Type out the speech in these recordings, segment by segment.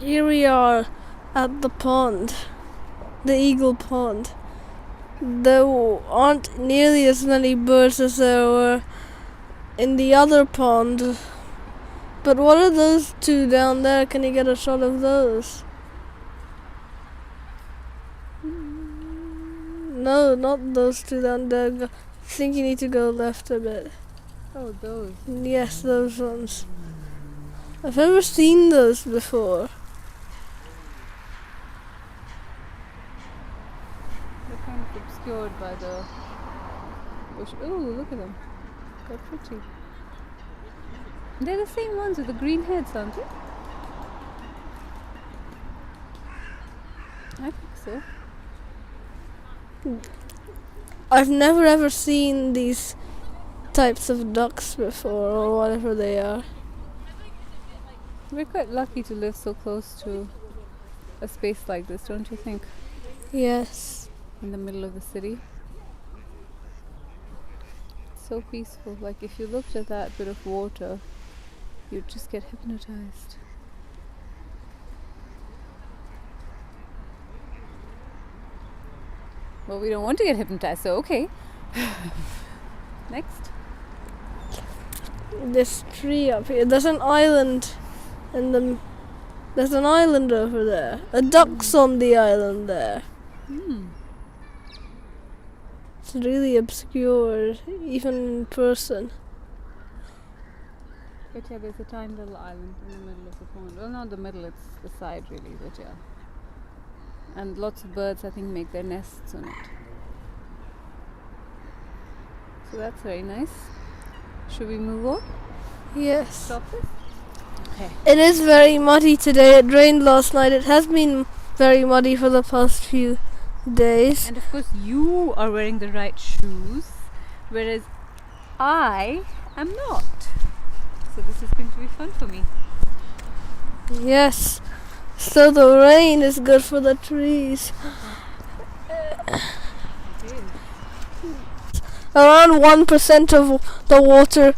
Here we are at the pond, the eagle pond. There aren't nearly as many birds as there were in the other pond. But what are those two down there? Can you get a shot of those? No, not those two down there. I think you need to go left a bit. Oh, those. Yes, those ones. I've never seen those before. They're kind of obscured by the bush. Oh, look at them. They're pretty. They're the same ones with the green heads, aren't they? I think so. I've never ever seen these types of ducks before, or whatever they are. We're quite lucky to live so close to a space like this, don't you think? Yes. In the middle of the city. It's so peaceful. Like if you looked at that bit of water, you'd just get hypnotized. Well, we don't want to get hypnotized, so okay. Next. This tree up here. There's an island in the. There's an island over there. A duck's on the island there. It's really obscure, even in person. But yeah, there's a tiny little island in the middle of the pond. Well, not the middle, it's the side really, but yeah. And lots of birds, I think, make their nests on it. So that's very nice. Should we move on? Yes. Stop this? Okay. It is very muddy today. It rained last night. It has been very muddy for the past few days. And of course, you are wearing the right shoes, whereas I am not. So this is going to be fun for me. Yes. So the rain is good for the trees. Around 1% of the water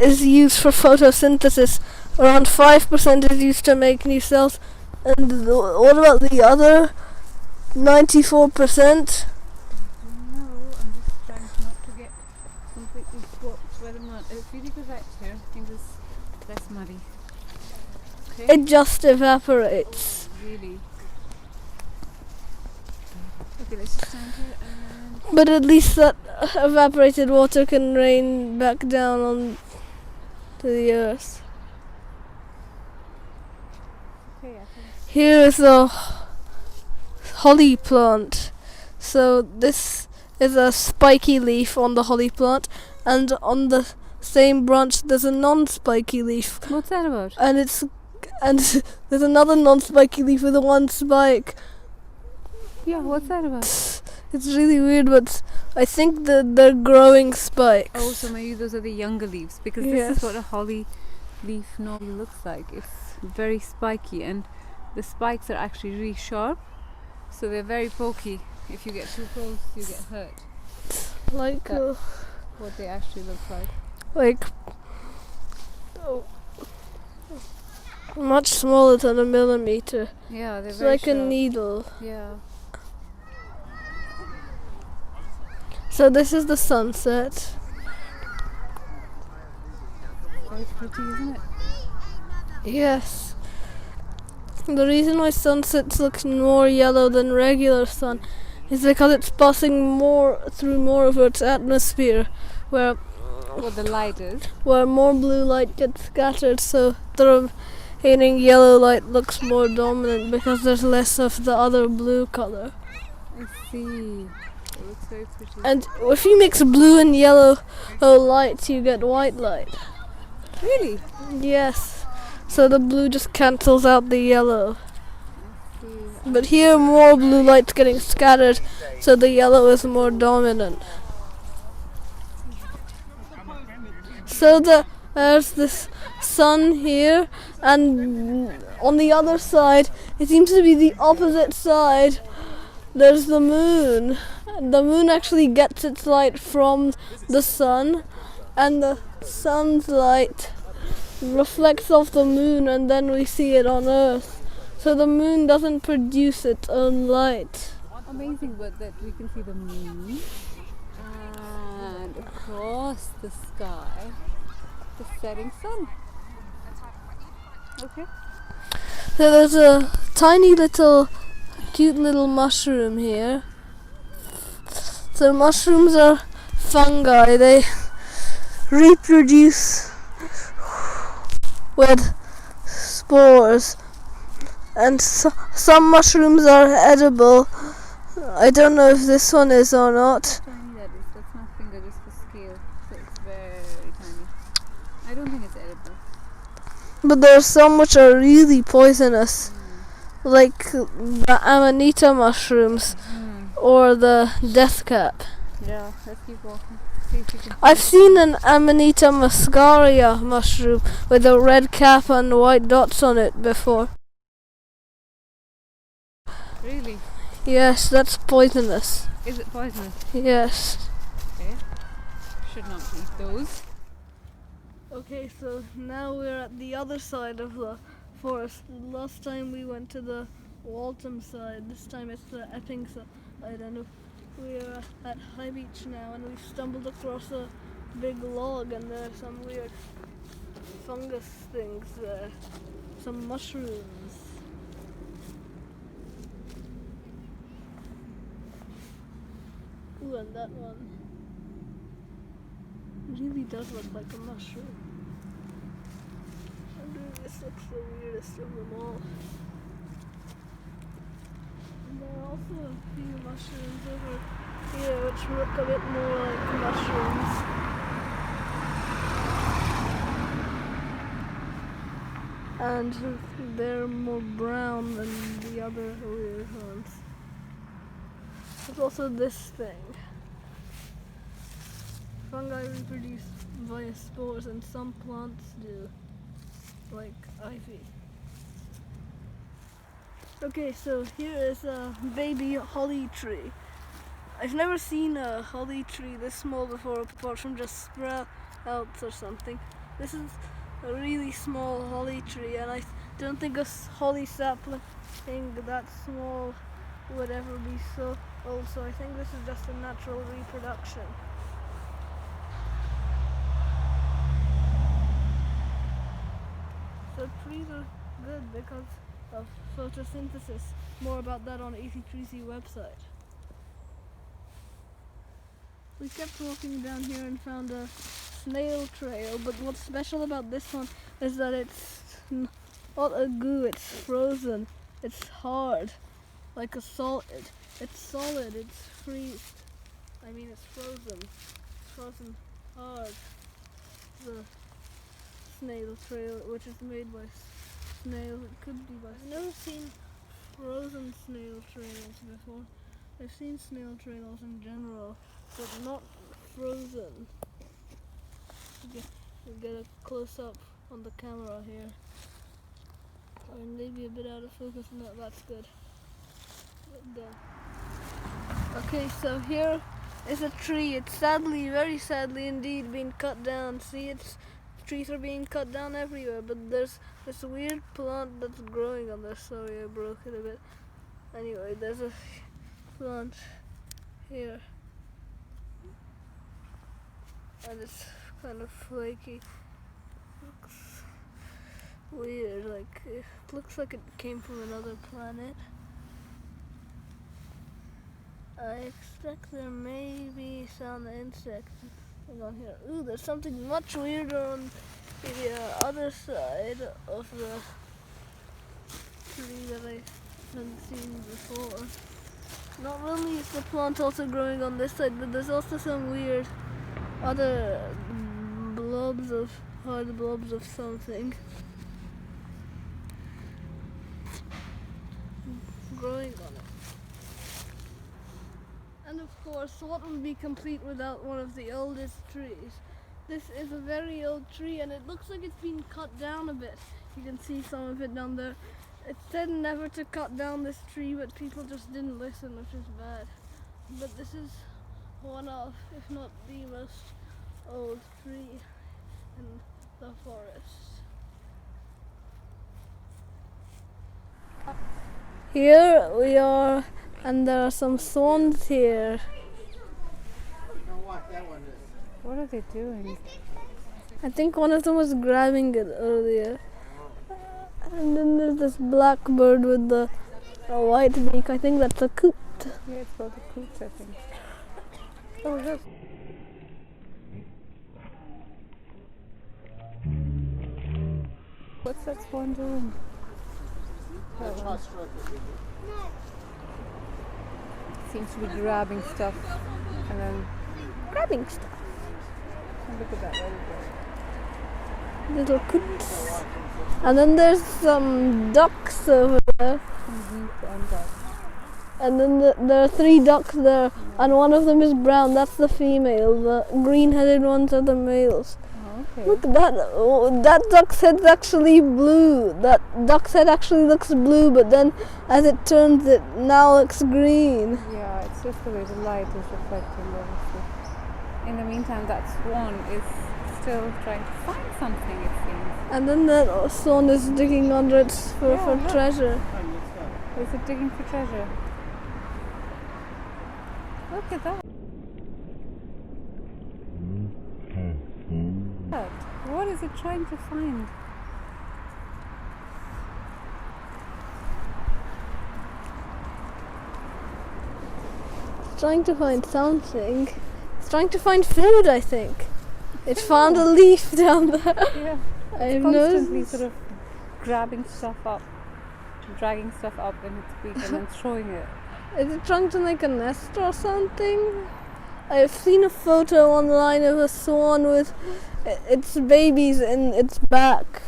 is used for photosynthesis. Around 5% is used to make new cells. And what about the other 94%? No, I'm just trying not to get completely swamped by the mud. If you go right here, I think it's less muddy. Okay? It just evaporates. Really? Okay, let's just stand here and... But at least that evaporated water can rain back down on to the earth. Okay, I think... Here is the holly plant. So this is a spiky leaf on the holly plant, and on the same branch there's a non-spiky leaf. What's that about? And there's another non-spiky leaf with a one spike. Yeah, what's that about? It's really weird, but I think that they're growing spikes. Oh, so maybe those are the younger leaves, because Yes. this is what a holly leaf normally looks like. It's very spiky, and the spikes are actually really sharp, so they're very pokey. If you get too close, you get hurt. Like That's what they actually look like. oh, much smaller than a millimeter. Yeah, they're It's very like sharp. a needle. Yeah. So this is the sunset. Very pretty, isn't it? Yes. The reason why sunsets look more yellow than regular sun is because it's passing through more of Earth's atmosphere, where What the light is. more blue light gets scattered, so the remaining yellow light looks more dominant because there's less of the other blue color. I see. It looks very pretty. And if you mix blue and yellow light, you get white light. Really? Yes. So the blue just cancels out the yellow. See. But here more blue light's getting scattered, so the yellow is more dominant. So there's this sun here, and on the other side, it seems to be the opposite side. There's the moon. The moon actually gets its light from the sun, and the sun's light reflects off the moon, and then we see it on Earth. so the moon doesn't produce its own light. Amazing, but that we can see the moon and across the sky the setting sun. Okay. So there's a tiny little, cute little mushroom here. So mushrooms are fungi. They reproduce with spores, and some mushrooms are edible. I don't know if this one is or not. How tiny that is. That's not finger, just the scale. So it's very tiny. I don't think it's edible. But there's some which are really poisonous, like the amanita mushrooms or the death cap. Yeah, let's keep walking. See if you can. I've seen an Amanita muscaria mushroom with a red cap and white dots on it before. Really? Yes, that's poisonous. Is it poisonous? Yes. Okay. Should not eat those. Okay, so now we're at the other side of the forest. Last time we went to the Waltham side. This time it's the Epping side, and we're at High Beach now, and we've stumbled across a big log, and there are some weird fungus things there. Some mushrooms. Ooh, and that one really does look like a mushroom. And this looks the weirdest of them all. And there are also a few mushrooms over here which look a bit more like mushrooms. And they're more brown than the other weird ones. There's also this thing. Fungi reproduce via spores, and some plants do, like ivy. Okay, so here is a baby holly tree. I've never seen a holly tree this small before, apart from just sprouts or something. This is a really small holly tree, and I don't think a holly sapling that small would ever be so old, so I think this is just a natural reproduction. So trees are good because of photosynthesis. More about that on AC3C website. We kept walking down here and found a snail trail, but what's special about this one is that it's not a goo, it's frozen. It's hard, like a solid. It's solid, it's freezed. I mean, it's frozen. It's frozen hard. The snail trail, which is made by snails. It could be by. I've never seen frozen snail trails before. I've seen snail trails in general, but not frozen. You get a close up on the camera here. Or maybe a bit out of focus. No, that's good. Done. Okay, so here is a tree. It's sadly, very sadly indeed, been cut down. See, trees are being cut down everywhere, but there's this weird plant that's growing on there. Sorry, I broke it a bit. Anyway, there's a plant here, and it's kind of flaky. Looks weird, like it looks like it came from another planet. I expect there may be some insects on here. Ooh, there's something much weirder on the other side of the tree that I haven't seen before. Not only is the plant also growing on this side, but there's also some weird other hard blobs of something growing on it. And of course, what would be complete without one of the oldest trees? This is a very old tree, and it looks like it's been cut down a bit. You can see some of it down there. It said never to cut down this tree, but people just didn't listen, which is bad. But this is one of, if not the most old tree in the forest. Here we are, and there are some swans here. What are they doing? I think one of them was grabbing it earlier. And then there's this black bird with the white beak. I think that's a coot. Yeah, it's called a coot, I think. Oh, look. What's that swan doing? That one. Seems to be grabbing stuff and then Grabbing stuff. look at that little bird. Little coots. And then there's some ducks over there. And then there are 3 ducks there. And one of them is brown. That's the female. The green-headed ones are the males. Oh, okay. Look, that duck's head's actually blue. That duck's head actually looks blue, but then as it turns, it now looks green. Yeah, it's just the way the light is reflecting, obviously. In the meantime, that swan is still trying to find something, it seems. And then that swan is digging under its fur Yeah, for look. treasure. Is it digging for treasure? Look at that. What is it trying to find? It's trying to find something. It's trying to find food, I think. It found a leaf down there. Yeah. I've Constantly noticed. sort of grabbing stuff up, dragging stuff up in its beak and then throwing it. Is it trying to make a nest or something? I've seen a photo online of a swan with its babies in its back,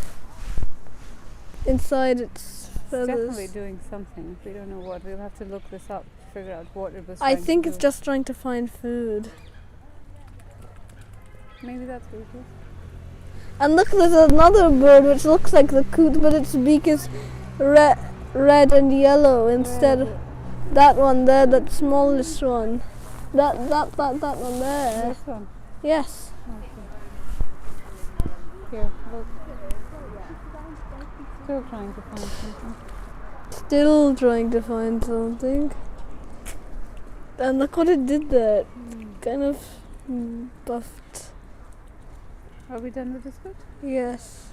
inside its It's feathers. definitely doing something. We don't know what. We'll have to look this up to figure out what it was I trying think to it's do. just trying to find food. Maybe that's what it is. And look, there's another bird which looks like the coot, but its beak is red and yellow instead. Where is it? That one there, that smallest one. That one there. This one. Yes. Here, look. Still trying to find something. Still trying to find something. And look what it did there. Kind of buffed. Are we done with this bit? Yes.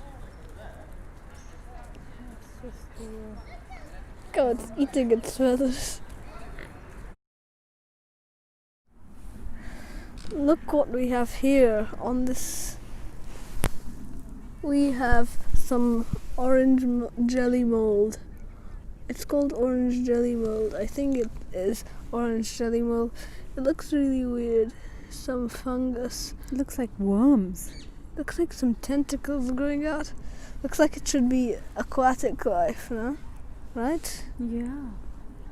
Let's just do. Look how it's eating its feathers. Look what we have here on this. We have some orange jelly mold. It's called orange jelly mold. I think it is orange jelly mold. It looks really weird. Some fungus. It looks like worms. Looks like some tentacles growing out. Looks like it should be aquatic life, no? Right? Yeah.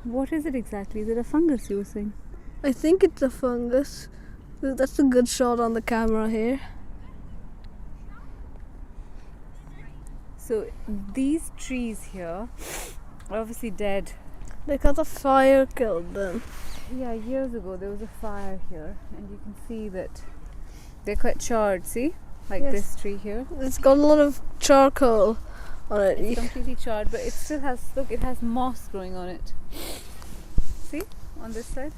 What is it exactly? Is it a fungus you were saying? I think it's a fungus. That's a good shot on the camera here. So these trees here are obviously dead. Because a fire killed them. Yeah, years ago there was a fire here and you can see that they're quite charred, see? Like Yes. this tree here. It's got a lot of charcoal on it. It's completely charred, but it still has, look, it has moss growing on it. See? On this side.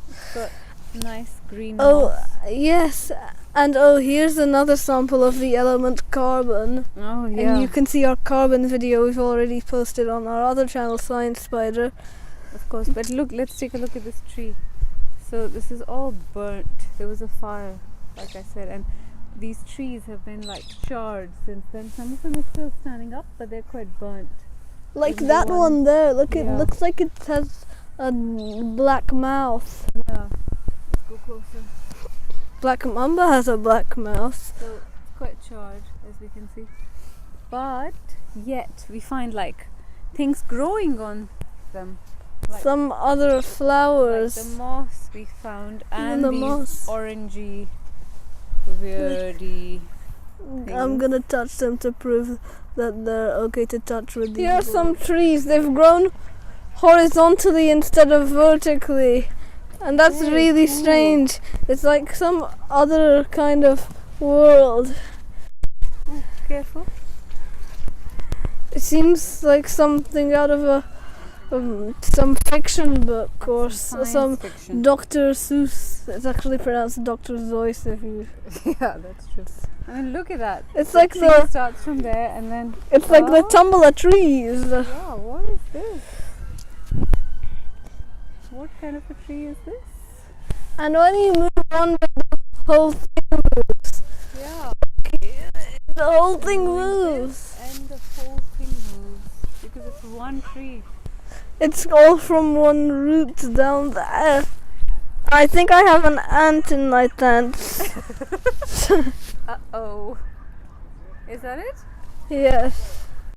It's got nice green Oh, moss. yes. And oh, here's another sample of the element carbon. Oh, yeah. And you can see our carbon video we've already posted on our other channel, Science Spider. Of course, but look, let's take a look at this tree. So this is all burnt. There was a fire, like I said, and these trees have been like charred since then. Some of them are still standing up, but they're quite burnt. Like Even the that one there. Look, it Yeah. looks like it has a black mouth. Yeah. Let's go closer. Black Mamba has a black mouth. So it's quite charred, as we can see. But yet we find like things growing on them. Like, Some other like flowers. the moss we found and the these moss. orangey, weirdy. I'm gonna touch them to prove that they're okay to touch with these. Here are some trees. They've grown horizontally instead of vertically. And that's Very really cool. strange. It's like some other kind of world. Careful. It seems like something out of some fiction book or Science some fiction. Dr. Seuss. It's actually pronounced Dr. Zeus if you. Yeah, that's true. I mean, look at that. It's The like tree the. starts from there and then. It's like the Oh. tumble of trees. Wow, what is this? What kind of a tree is this? And when you move on, the whole thing moves. Yeah. The whole thing Doing moves. this and the whole thing moves because it's one tree. It's all from one root down there. I think I have an ant in my tent. Uh-oh. Is that it? Yes.